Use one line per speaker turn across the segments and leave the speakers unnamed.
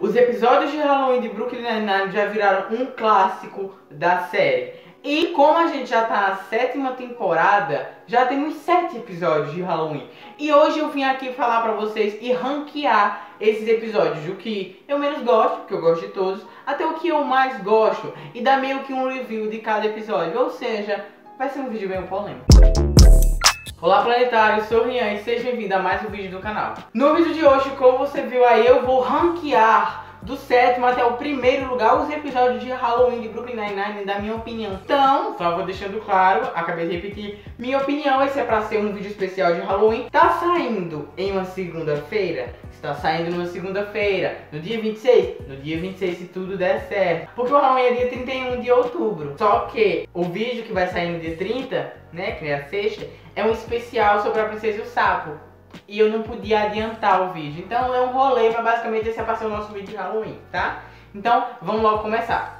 Os episódios de Halloween de Brooklyn Nine-Nine já viraram um clássico da série. E como a gente já tá na 7ª temporada, já temos 7 episódios de Halloween. E hoje eu vim aqui falar pra vocês e ranquear esses episódios, o que eu menos gosto, porque eu gosto de todos, até o que eu mais gosto, e dar meio que um review de cada episódio, ou seja, vai ser um vídeo bem polêmico. Olá planetário, sou o Rian e seja bem-vindo a mais um vídeo do canal. No vídeo de hoje, como você viu aí, eu vou ranquear do 7º até o 1º lugar os episódios de Halloween de Brooklyn Nine-Nine, da minha opinião. Então, só vou deixando claro, acabei de repetir, minha opinião, esse é pra ser um vídeo especial de Halloween. Tá saindo em uma segunda-feira? Está saindo numa segunda-feira, no dia 26? No dia 26 se tudo der certo. Porque o Halloween é dia 31 de outubro. Só que o vídeo que vai sair no dia 30, né, que é a sexta, é um especial sobre a Princesa e o Sapo. E eu não podia adiantar o vídeo. Então é um rolê pra basicamente esse é pra ser o nosso vídeo de Halloween, tá? Então vamos logo começar.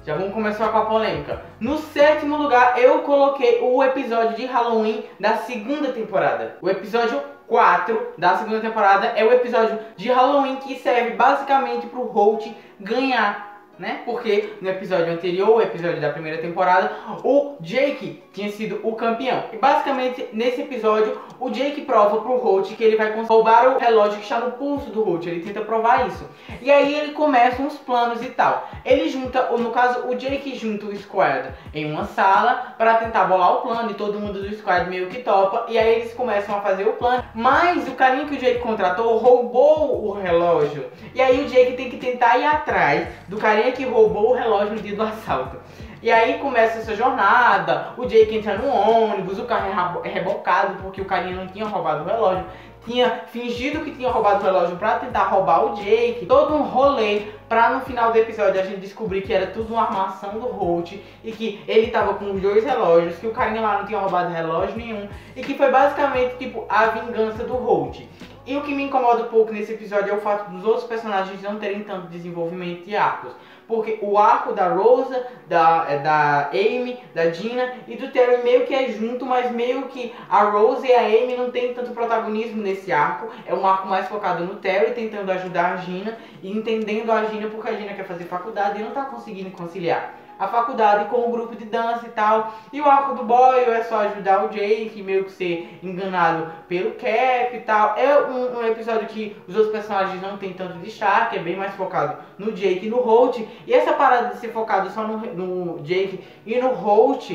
Já vamos começar com a polêmica. No 7º lugar eu coloquei o episódio de Halloween da 2ª temporada. O episódio 4 da 2ª temporada é o episódio de Halloween que serve basicamente pro Holt ganhar, né? Porque no episódio anterior, o episódio da 1ª temporada, o Jake tinha sido o campeão. E basicamente nesse episódio o Jake prova pro Holt que ele vai roubar o relógio que está no pulso do Holt. Ele tenta provar isso. E aí ele começa uns planos e tal. Ele junta, ou no caso o Jake junta o Squad em uma sala para tentar bolar o plano e todo mundo do Squad meio que topa. E aí eles começam a fazer o plano. Mas o carinha que o Jake contratou roubou o relógio. E aí o Jake tem que tentar ir atrás do carinha que roubou o relógio no dia do assalto. E aí começa essa jornada, o Jake entra no ônibus, o carro é rebocado porque o carinha não tinha roubado o relógio, tinha fingido que tinha roubado o relógio pra tentar roubar o Jake, todo um rolê pra no final do episódio a gente descobrir que era tudo uma armação do Holt e que ele tava com os 2 relógios, que o carinha lá não tinha roubado relógio nenhum e que foi basicamente tipo a vingança do Holt. E o que me incomoda um pouco nesse episódio é o fato dos outros personagens não terem tanto desenvolvimento de arcos. Porque o arco da Rosa, da Amy, da Gina e do Terry meio que é junto, mas meio que a Rosa e a Amy não tem tanto protagonismo nesse arco. É um arco mais focado no Terry, tentando ajudar a Gina e entendendo a Gina porque a Gina quer fazer faculdade e não tá conseguindo conciliar a faculdade com o grupo de dança e tal. E o arco do Boyle é só ajudar o Jake, meio que ser enganado pelo Cap e tal. É um episódio que os outros personagens não tem tanto destaque, é bem mais focado no Jake e no Holt. E essa parada de ser focado só no Jake e no Holt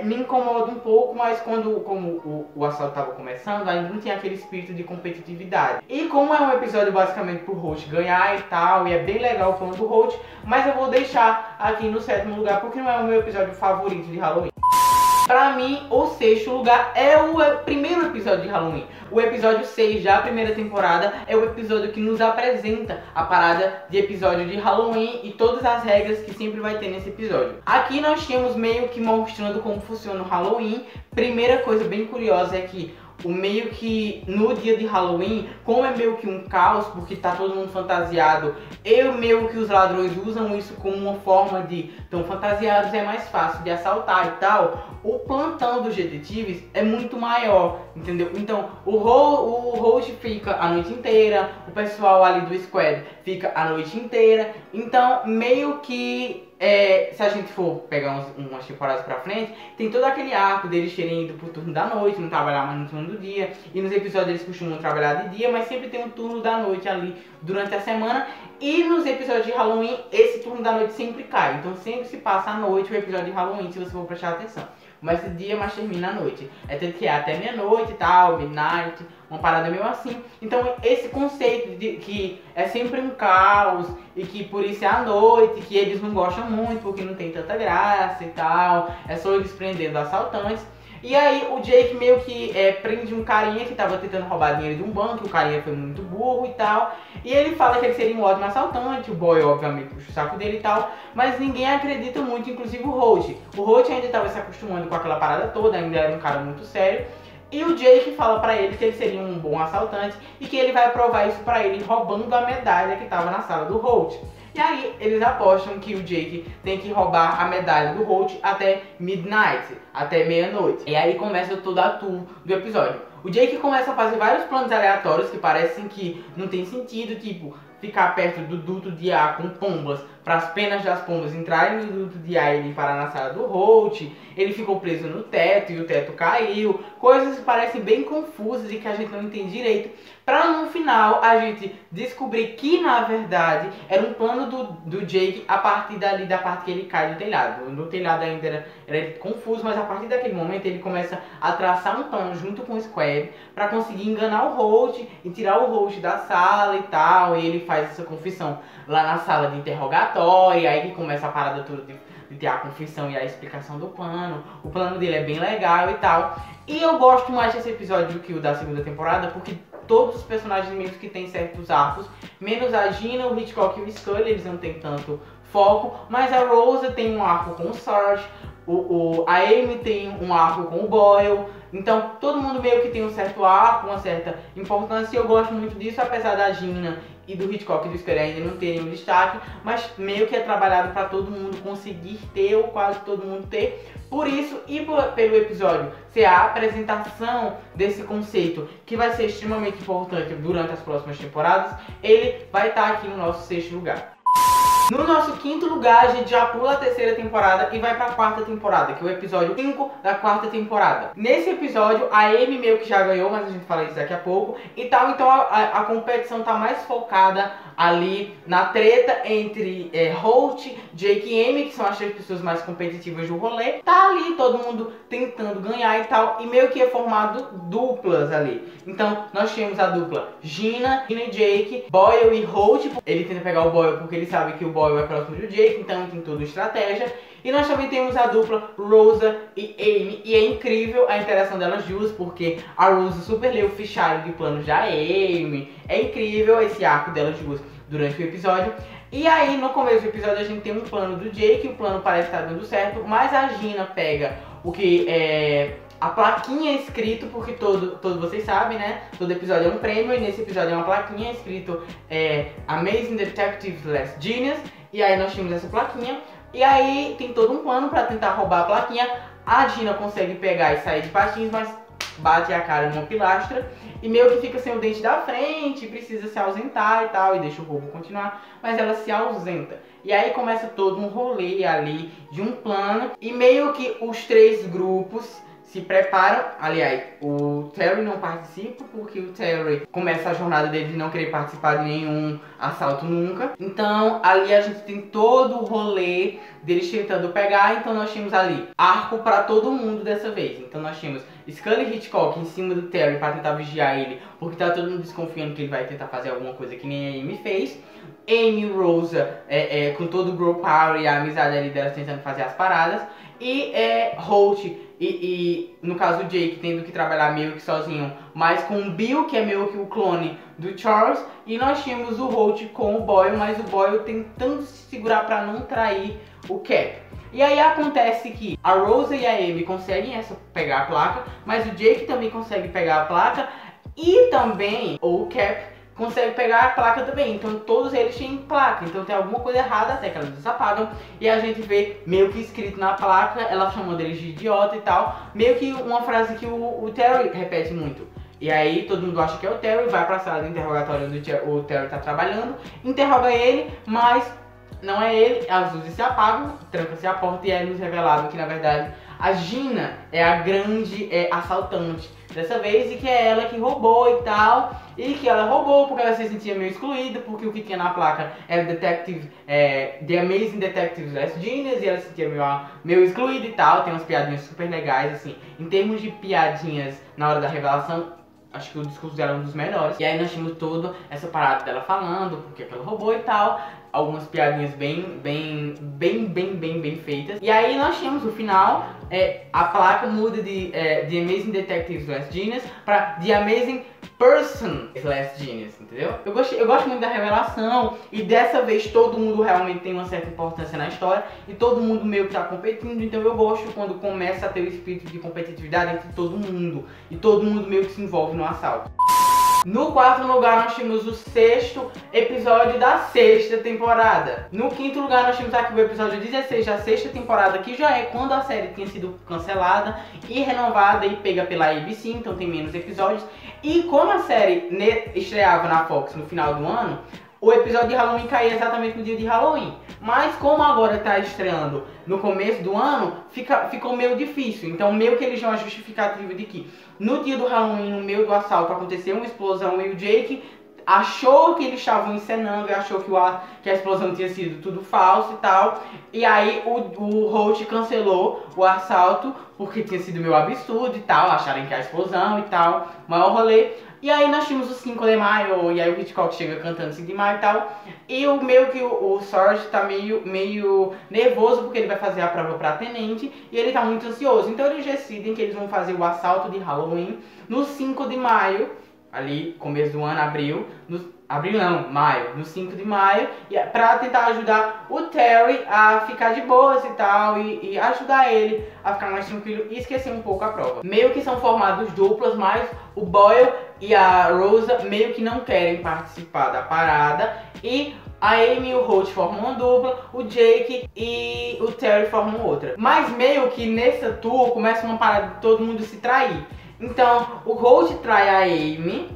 me incomoda um pouco, mas como o assalto estava começando, ainda não tinha aquele espírito de competitividade. E como é um episódio basicamente pro Holt ganhar e tal, e é bem legal o plano do Holt, mas eu vou deixar aqui no 7º lugar porque não é o meu episódio favorito de Halloween. Pra mim, o 6º lugar é o 1º episódio de Halloween. O episódio 6 da 1ª temporada é o episódio que nos apresenta a parada de episódio de Halloween e todas as regras que sempre vai ter nesse episódio. Aqui nós temos meio que mostrando como funciona o Halloween. Primeira coisa bem curiosa é que o meio que no dia de Halloween, como é meio que um caos, porque tá todo mundo fantasiado, meio que os ladrões usam isso como uma forma de, tão fantasiados, é mais fácil de assaltar e tal, o plantão dos detetives é muito maior, entendeu? Então o host fica a noite inteira, o pessoal ali do squad fica a noite inteira, então meio que se a gente for pegar umas temporadas pra frente, tem todo aquele arco deles terem ido pro turno da noite, não trabalhar mais no turno do dia. E nos episódios eles costumam trabalhar de dia, mas sempre tem um turno da noite ali durante a semana. E nos episódios de Halloween, esse turno da noite sempre cai. Então sempre se passa à noite o episódio de Halloween, se você for prestar atenção. Começa de dia, mas termina à noite. É tanto que é até meia-noite e tal, midnight, uma parada meio assim. Então esse conceito de que é sempre um caos e que por isso é à noite, que eles não gostam muito porque não tem tanta graça e tal, é só eles prendendo assaltantes. E aí o Jake meio que prende um carinha que tava tentando roubar dinheiro de um banco, o carinha foi muito burro e tal. E ele fala que ele seria um ótimo assaltante, o Boy obviamente puxa o saco dele e tal, mas ninguém acredita muito, inclusive o Holt. O Holt ainda tava se acostumando com aquela parada toda, ainda era um cara muito sério. E o Jake fala pra ele que ele seria um bom assaltante e que ele vai provar isso pra ele roubando a medalha que tava na sala do Holt. E aí eles apostam que o Jake tem que roubar a medalha do Holt até midnight, até meia-noite. E aí começa toda a tour do episódio. O Jake começa a fazer vários planos aleatórios que parecem que não tem sentido, tipo, ficar perto do duto de ar com pombas, para as penas das pombas entrarem no duto de ar e ele parar na sala do Holt. Ele ficou preso no teto e o teto caiu. Coisas que parecem bem confusas e que a gente não entende direito, para no final a gente descobrir que na verdade era um plano do Jake a partir dali da parte que ele cai do telhado. No telhado ainda era confuso, mas a partir daquele momento ele começa a traçar um plano junto com o Squab para conseguir enganar o Holt e tirar o Holt da sala e tal. E ele faz essa confissão lá na sala de interrogatório, aí que começa a parada toda de ter a confissão e a explicação do plano. O plano dele é bem legal e tal. E eu gosto mais desse episódio do que o da segunda temporada, porque todos os personagens meio que tem certos arcos, menos a Gina, o Hitchcock e o Scully, eles não tem tanto foco, mas a Rosa tem um arco com o Sarge, a Amy tem um arco com o Boyle, então todo mundo meio que tem um certo arco, uma certa importância, e eu gosto muito disso, apesar da Gina e do Hitchcock e do Scully ainda não terem um destaque, mas meio que é trabalhado para todo mundo conseguir ter, ou quase todo mundo ter. Por isso, e pelo episódio ser a apresentação desse conceito, que vai ser extremamente importante durante as próximas temporadas, ele vai estar aqui no nosso 6º lugar. No nosso 5º lugar, a gente já pula a 3ª temporada e vai pra 4ª temporada, que é o episódio 5 da 4ª temporada. Nesse episódio, a Amy meio que já ganhou, mas a gente fala isso daqui a pouco, e tal, então a competição tá mais focada ali na treta entre Holt, Jake e Amy, que são as 3 pessoas mais competitivas do rolê. Tá ali todo mundo tentando ganhar e tal, e meio que é formado duplas ali. Então, nós temos a dupla Gina e Jake, Boyle e Holt. Ele tenta pegar o Boyle porque ele sabe que o Boyle é próximo do Jake, então tem toda a estratégia. E nós também temos a dupla Rosa e Amy, e é incrível a interação delas duas, porque a Rosa super lê o fichário de planos da Amy. É incrível esse arco delas duas durante o episódio. E aí, no começo do episódio, a gente tem um plano do Jake, o plano parece estar dando certo, mas a Gina pega o que é a plaquinha escrito, porque todos vocês sabem, né? Todo episódio é um prêmio, e nesse episódio é uma plaquinha escrito Amazing Detective Last Genius. E aí nós temos essa plaquinha, e aí tem todo um plano pra tentar roubar a plaquinha. A Gina consegue pegar e sair de patins, mas bate a cara numa pilastra e meio que fica sem o dente da frente, precisa se ausentar e tal, e deixa o roubo continuar, mas ela se ausenta. E aí começa todo um rolê ali de um plano, e meio que os 3 grupos se preparam. Aliás, o Terry não participa porque o Terry começa a jornada dele de não querer participar de nenhum assalto nunca. Então ali a gente tem todo o rolê deles tentando pegar. Então nós temos ali arco pra todo mundo dessa vez. Então nós temos Scully e Hitchcock em cima do Terry pra tentar vigiar ele, porque tá todo mundo desconfiando que ele vai tentar fazer alguma coisa que nem a Amy fez. Amy e Rosa com todo o girl power e a amizade ali delas tentando fazer as paradas. E Holt e no caso o Jake tendo que trabalhar meio que sozinho, mas com o Bill, que é meio que o clone do Charles. E nós tínhamos o Holt com o Boyle, mas o Boyle tentando se segurar para não trair o Cap. E aí acontece que a Rosa e a Amy conseguem pegar a placa, mas o Jake também consegue pegar a placa, e também o Cap consegue pegar a placa também. Então todos eles têm placa, então tem alguma coisa errada até que elas desapagam. E a gente vê meio que escrito na placa, ela chamando eles de idiota e tal, meio que uma frase que o Terry repete muito. E aí todo mundo acha que é o Terry, vai pra sala de interrogatório onde o Terry tá trabalhando, interroga ele, mas não é ele, as luzes se apagam, tranca-se a porta, e é nos revelado que na verdade a Gina é a grande assaltante dessa vez, e que é ela que roubou e tal, e que ela roubou porque ela se sentia meio excluída, porque o que tinha na placa era Detective, The Amazing Detective Last Genius, e ela se sentia meio excluída e tal. Tem umas piadinhas super legais, assim, em termos de piadinhas na hora da revelação, acho que o discurso dela é um dos melhores. E aí nós tínhamos toda essa parada dela falando porque ela roubou e tal, algumas piadinhas bem feitas. E aí nós tínhamos o final, a placa muda de The Amazing Detective Last Genius para The Amazing Person Last Genius, entendeu? Eu gosto muito da revelação, e dessa vez todo mundo realmente tem uma certa importância na história, e todo mundo meio que tá competindo. Então eu gosto quando começa a ter o espírito de competitividade entre todo mundo, e todo mundo meio que se envolve no assalto. No 4º lugar nós temos o 6º episódio da 6ª temporada. No 5º lugar nós temos aqui o episódio 16 da 6ª temporada, que já é quando a série tinha sido cancelada e renovada e pega pela ABC, então tem menos episódios. E como a série estreava na Fox no final do ano, o episódio de Halloween caía exatamente no dia de Halloween. Mas como agora tá estreando no começo do ano, ficou meio difícil. Então meio que eles dão a justificativa de que no dia do Halloween, no meio do assalto, aconteceu uma explosão e o Jake achou que eles estavam encenando e achou que a explosão tinha sido tudo falso e tal. E aí o Holt cancelou o assalto porque tinha sido meio absurdo e tal, acharem que a explosão e tal, maior rolê. E aí nós tínhamos o 5 de maio, e aí o Hitchcock chega cantando 5 de maio e tal. E meio que o Sarge tá meio nervoso porque ele vai fazer a prova pra tenente e ele tá muito ansioso. Então eles decidem que eles vão fazer o assalto de Halloween no 5 de maio, ali começo do ano, maio, no 5 de maio, pra tentar ajudar o Terry a ficar de boas e tal, e ajudar ele a ficar mais tranquilo e esquecer um pouco a prova. Meio que são formados duplas, mas o Boyle e a Rosa meio que não querem participar da parada, e a Amy e o Holt formam uma dupla, o Jake e o Terry formam outra. Mas meio que nessa tour começa uma parada de todo mundo se trair. Então o Holt trai a Amy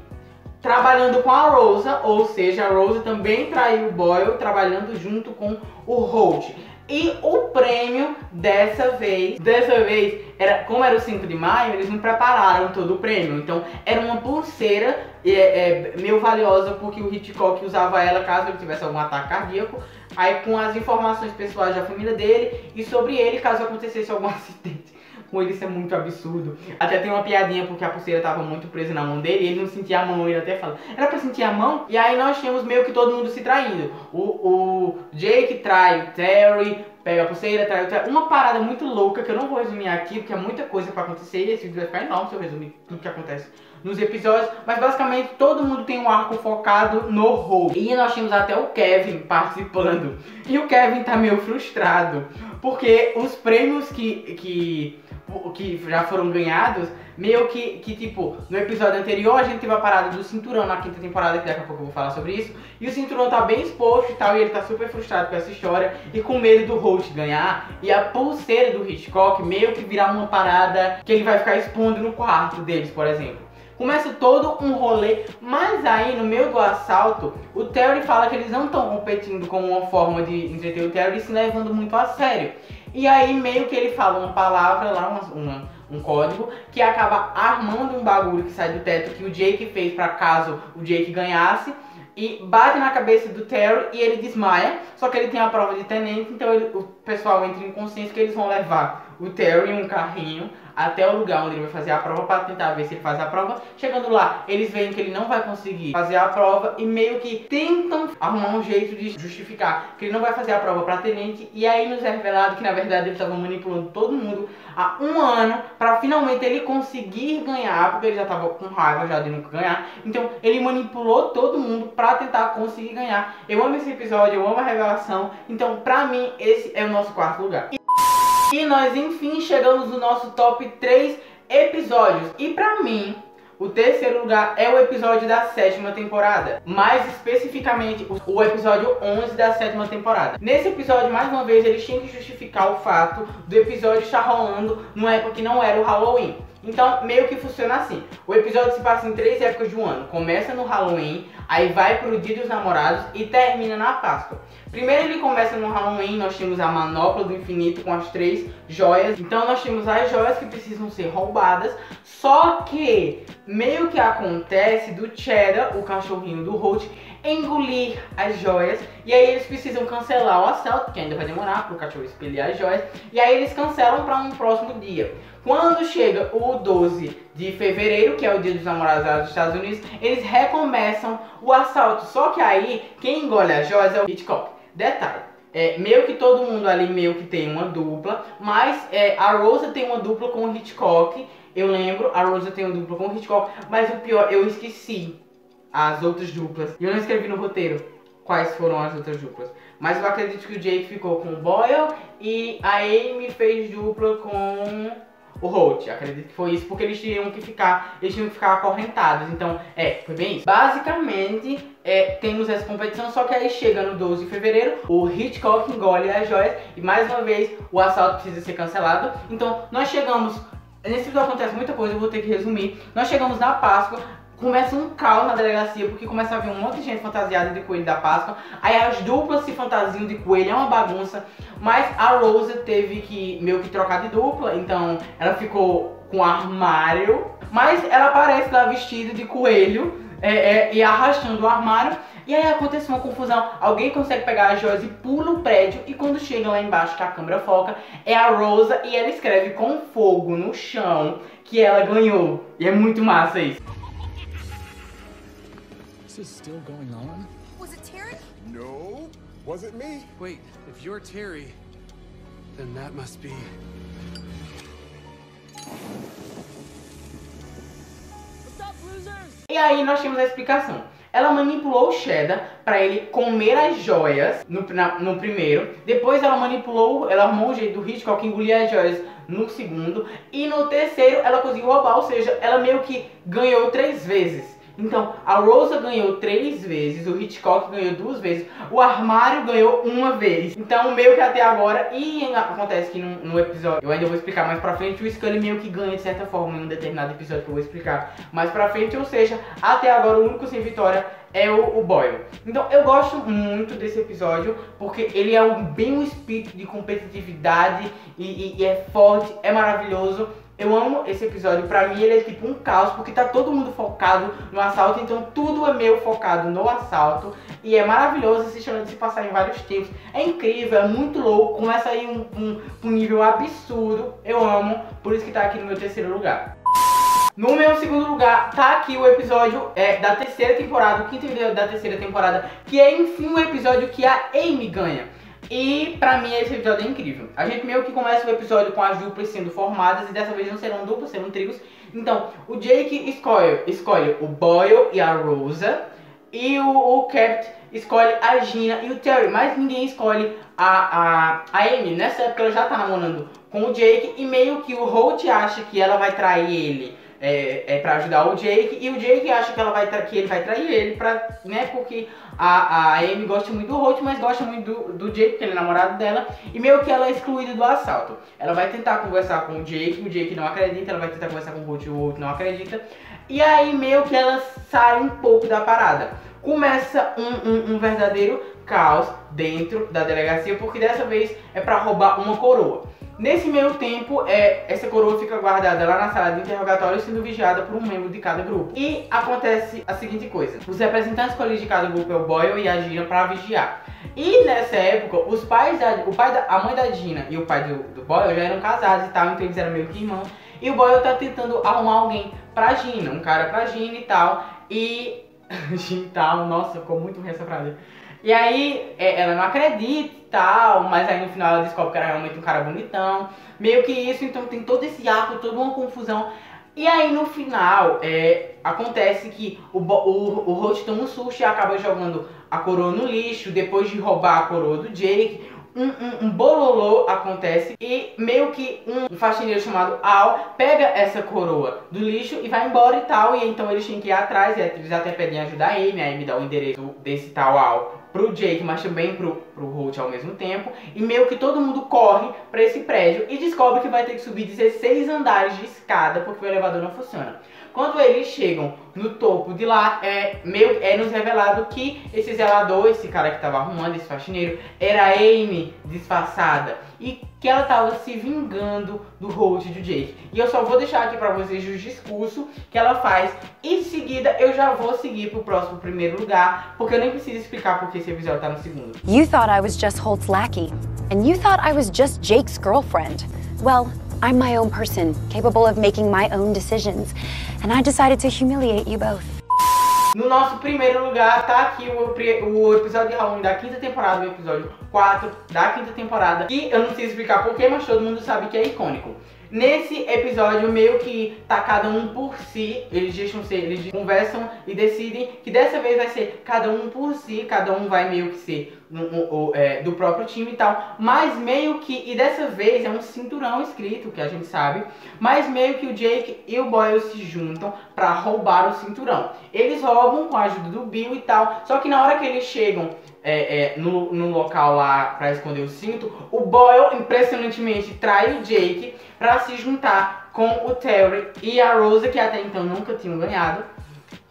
trabalhando com a Rosa, ou seja, a Rosa também traiu o Boyle trabalhando junto com o Holt. E o prêmio dessa vez era, como era o 5 de maio, eles não prepararam todo o prêmio. Então era uma pulseira meio valiosa, porque o Hitchcock usava ela caso ele tivesse algum ataque cardíaco. Aí com as informações pessoais da família dele e sobre ele caso acontecesse algum acidente. Com ele isso é muito absurdo. Até tem uma piadinha porque a pulseira tava muito presa na mão dele e ele não sentia a mão, ele até fala, era pra sentir a mão? E aí nós tínhamos meio que todo mundo se traindo. O Jake trai o Terry, pega a pulseira, trai o Terry. Uma parada muito louca que eu não vou resumir aqui porque é muita coisa pra acontecer e esse vídeo vai ficar enorme se eu resumir tudo que acontece nos episódios, mas basicamente todo mundo tem um arco focado no Holt. E nós tínhamos até o Kevin participando. E o Kevin tá meio frustrado porque os prêmios que já foram ganhados, meio que tipo, no episódio anterior a gente teve a parada do cinturão na 5ª temporada, que daqui a pouco eu vou falar sobre isso, e o cinturão tá bem exposto e tal, e ele tá super frustrado com essa história e com medo do Holt ganhar, e a pulseira do Hitchcock meio que virar uma parada que ele vai ficar expondo no quarto deles, por exemplo. Começa todo um rolê, mas aí no meio do assalto, o Terry fala que eles não estão competindo como uma forma de entreter o Terry, se levando muito a sério. E aí meio que ele fala uma palavra lá, um código, que acaba armando um bagulho que sai do teto que o Jake fez pra caso o Jake ganhasse. E bate na cabeça do Terry e ele desmaia, só que ele tem a prova de tenente, então o pessoal entra em consenso que eles vão levar o Terry em um carrinho até o lugar onde ele vai fazer a prova para tentar ver se ele faz a prova. Chegando lá, eles veem que ele não vai conseguir fazer a prova e meio que tentam arrumar um jeito de justificar que ele não vai fazer a prova para tenente, e aí nos é revelado que na verdade eles estavam manipulando todo mundo há um ano para finalmente ele conseguir ganhar, porque ele já estava com raiva já de nunca ganhar. Então ele manipulou todo mundo para tentar conseguir ganhar. Eu amo esse episódio, eu amo a revelação, então pra mim esse é o nosso quarto lugar. E nós enfim chegamos no nosso top 3 episódios. E pra mim, o terceiro lugar é o episódio da 7ª temporada. Mais especificamente, o episódio 11 da 7ª temporada. Nesse episódio, mais uma vez, eles tinham que justificar o fato do episódio estar rolando numa época que não era o Halloween. Então, meio que funciona assim. O episódio se passa em 3 épocas do ano. Começa no Halloween, aí vai pro Dia dos Namorados e termina na Páscoa. Primeiro ele começa no Halloween, nós temos a Manopla do Infinito com as 3 joias. Então nós temos as joias que precisam ser roubadas. Só que meio que acontece do Cheddar, o cachorrinho do Holt, engolir as joias. E aí eles precisam cancelar o assalto, que ainda vai demorar pro cachorro expelir as joias. E aí eles cancelam para um próximo dia. Quando chega o 12 de fevereiro, que é o Dia dos Namorados dos Estados Unidos, eles recomeçam o assalto. Só que aí, quem engole as joias é o Hitchcock. Detalhe, meio que todo mundo ali meio que tem uma dupla, mas a Rosa tem uma dupla com o Hitchcock. Eu lembro, a Rosa tem uma dupla com o Hitchcock, mas o pior, eu esqueci as outras duplas. E eu não escrevi no roteiro quais foram as outras duplas. Mas eu acredito que o Jake ficou com o Boyle e a Amy fez dupla com o Holt. Acredito que foi isso, porque eles tinham que ficar acorrentados. Então, foi bem isso. Basicamente, temos essa competição, só que aí chega no 12 de fevereiro, o Hitchcock engole as joias e mais uma vez o assalto precisa ser cancelado. Então, nós chegamos, nesse vídeo acontece muita coisa, eu vou ter que resumir. Nós chegamos na Páscoa, começa um caos na delegacia, porque começa a vir um monte de gente fantasiada de coelho da Páscoa. Aí as duplas se fantasiam de coelho, é uma bagunça. Mas a Rose teve que meio que trocar de dupla, então ela ficou com armário. Mas ela aparece lá vestida de coelho e arrastando o armário. E aí acontece uma confusão, alguém consegue pegar as joias e pula o prédio. E quando chega lá embaixo, que a câmera foca, é a Rosa e ela escreve com fogo no chão que ela ganhou. E é muito massa isso.
This is still going on?
Was it Terry?
No, wasn't me.
Wait, if you're Terry, then that must be...
E aí nós temos a explicação. Ela manipulou o Cheddar pra ele comer as joias no primeiro. Depois ela arrumou um jeito do Hitchcock engolir as joias no segundo. E no terceiro ela conseguiu roubar, ou seja, ela meio que ganhou 3 vezes. Então, a Rosa ganhou 3 vezes, o Hitchcock ganhou 2 vezes, o armário ganhou 1 vez. Então, meio que até agora, e acontece que no episódio, eu ainda vou explicar mais pra frente, o Scully meio que ganha de certa forma em um determinado episódio que eu vou explicar mais pra frente. Ou seja, até agora o único sem vitória é o Boyle. Então, eu gosto muito desse episódio, porque ele é bem um espírito de competitividade e é forte, é maravilhoso. Eu amo esse episódio, pra mim ele é tipo um caos, porque tá todo mundo focado no assalto, então tudo é meio focado no assalto. E é maravilhoso assistir de se passar em vários tempos. É incrível, é muito louco, começa a ir um nível absurdo. Eu amo, por isso que tá aqui no meu terceiro lugar. No meu segundo lugar, tá aqui o episódio da terceira temporada, o quinto episódio da terceira temporada, que é enfim o episódio que a Amy ganha. E pra mim esse episódio é incrível. A gente meio que começa o episódio com as duplas sendo formadas, e dessa vez não serão duplas, serão trigos. Então, o Jake escolhe o Boyle e a Rosa, e o Cap escolhe a Gina e o Terry, mas ninguém escolhe a Amy. Nessa época ela já tá namorando com o Jake, e meio que o Holt acha que ela vai trair ele pra ajudar o Jake, e o Jake acha que ele vai trair ele, porque a Amy gosta muito do Holt, mas gosta muito do Jake, que ele é namorado dela, e meio que ela é excluída do assalto. Ela vai tentar conversar com o Jake não acredita, ela vai tentar conversar com o Holt não acredita, e aí meio que ela sai um pouco da parada. Começa um verdadeiro caos dentro da delegacia, porque dessa vez é pra roubar uma coroa. Nesse meio tempo, essa coroa fica guardada lá na sala de interrogatório, sendo vigiada por um membro de cada grupo. E acontece a seguinte coisa: os representantes escolhidos de cada grupo é o Boyle e a Gina para vigiar. E nessa época, a mãe da Gina e o pai do Boyle já eram casados e tal, então eles eram meio que irmãos. E o Boyle tá tentando arrumar alguém pra Gina, um cara pra Gina e tal. E... Gina e tal, nossa, ficou muito ruim essa frase. E aí, ela não acredita e tal, mas aí no final ela descobre que era realmente um cara bonitão. Meio que isso, então tem todo esse arco, toda uma confusão. E aí no final, acontece que o Holt toma um susto e acaba jogando a coroa no lixo, depois de roubar a coroa do Jake. Um bololô acontece e meio que um faxineiro chamado Al pega essa coroa do lixo e vai embora e tal. E então eles têm que ir atrás, e eles até pedem ajuda a Amy dá o endereço desse tal Al pro Jake, mas também pro Holt ao mesmo tempo. E meio que todo mundo corre pra esse prédio e descobre que vai ter que subir 16 andares de escada, porque o elevador não funciona. Quando eles chegam no topo de lá, nos revelado que esse zelador, esse cara que tava arrumando, esse faxineiro, era a Amy disfarçada, e que ela tava se vingando do Holt e do Jake. E eu só vou deixar aqui pra vocês o discurso que ela faz, e em seguida eu já vou seguir pro próximo primeiro lugar, porque eu nem preciso explicar porque esse episódio tá no segundo.
You thought I was just Holt's lackey, and you thought I was just Jake's girlfriend. Well, I'm my own person, capable of making my own decisions, and I decided to humiliate you both.
No nosso primeiro lugar tá aqui o episódio de Halloween da quinta temporada, o episódio 4 da quinta temporada, que eu não sei explicar porquê, mas todo mundo sabe que é icônico. Nesse episódio, meio que tá cada um por si, eles conversam e decidem que dessa vez vai ser cada um por si, cada um vai meio que ser do próprio time e tal, mas meio que, e dessa vez é um cinturão escrito, que a gente sabe, mas meio que o Jake e o Boyle se juntam pra roubar o cinturão. Eles roubam com a ajuda do Bill e tal, só que na hora que eles chegam no local lá pra esconder o cinto, o Boyle impressionantemente trai o Jake pra se juntar com o Terry e a Rosa, que até então nunca tinham ganhado.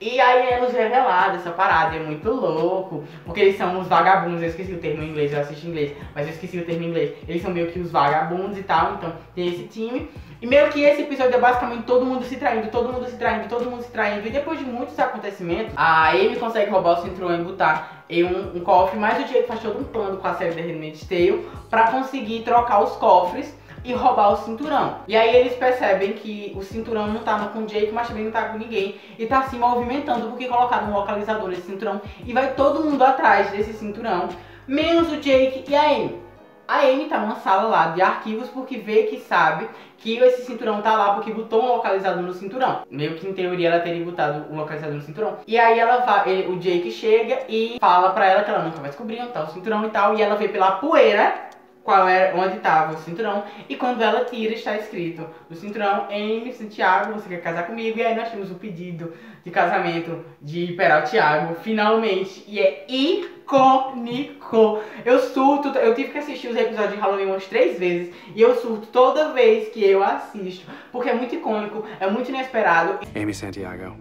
E aí é nos revelado essa parada, é muito louco, porque eles são os vagabundos, eu esqueci o termo em inglês, eu assisto em inglês, mas eu esqueci o termo em inglês. Eles são meio que os vagabundos e tal, então tem esse time. E meio que esse episódio é basicamente todo mundo se traindo, todo mundo se traindo, todo mundo se traindo. E depois de muitos acontecimentos, a Amy consegue roubar o cinturão e botar em um cofre, mas o Jake faz todo um plano com a série The Handmaid's Tale pra conseguir trocar os cofres e roubar o cinturão. E aí eles percebem que o cinturão não tá com o Jake, mas também não tá com ninguém. E tá se movimentando porque colocaram um localizador nesse cinturão. E vai todo mundo atrás desse cinturão, menos o Jake e a Amy. A Amy tá numa sala lá de arquivos porque vê que sabe que esse cinturão tá lá porque botou um localizador no cinturão. Meio que em teoria ela teria botado um localizador no cinturão. E aí ela vai, o Jake chega e fala pra ela que ela nunca vai descobrir onde tá o cinturão e tal. E ela vê pela poeira onde estava o cinturão, e quando ela tira está escrito no cinturão: Amy Santiago, você quer casar comigo? E aí nós temos o pedido de casamento de Peralta Thiago, finalmente, e é icônico. Eu surto, eu tive que assistir os episódios de Halloween umas 3 vezes, e eu surto toda vez que eu assisto, porque é muito icônico, é muito inesperado.
Amy Santiago,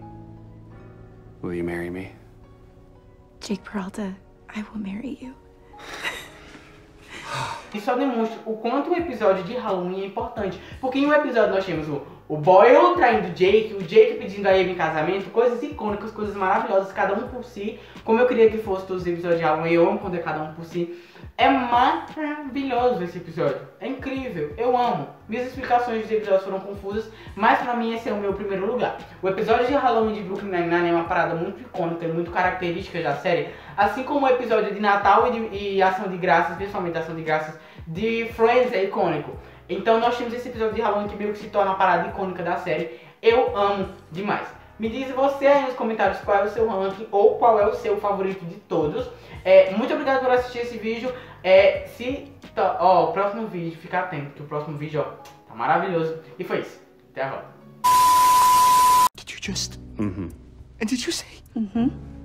will you marry me?
Jake Peralta, I will marry you.
E só demonstra o quanto o episódio de Halloween é importante. Porque em um episódio nós temos o Boyle traindo o Jake pedindo a Amy em casamento, coisas icônicas, coisas maravilhosas, cada um por si. Como eu queria que fosse todos os episódios de Halloween, eu amo quando é cada um por si. É maravilhoso esse episódio, é incrível, eu amo. Minhas explicações dos episódios foram confusas, mas pra mim esse é o meu primeiro lugar. O episódio de Halloween de Brooklyn Nine-Nine é uma parada muito icônica, muito característica da série. Assim como o episódio de Natal e Ação de Graças, principalmente Ação de Graças, de Friends é icônico. Então nós temos esse episódio de Halloween que meio que se torna a parada icônica da série. Eu amo demais. Me diz você aí nos comentários qual é o seu ranking ou qual é o seu favorito de todos. Muito obrigado por assistir esse vídeo. Próximo vídeo, fica atento, que o próximo vídeo, tá maravilhoso. E foi isso. Até agora.
Did you just... Mm-hmm. And did you say...
Mm-hmm.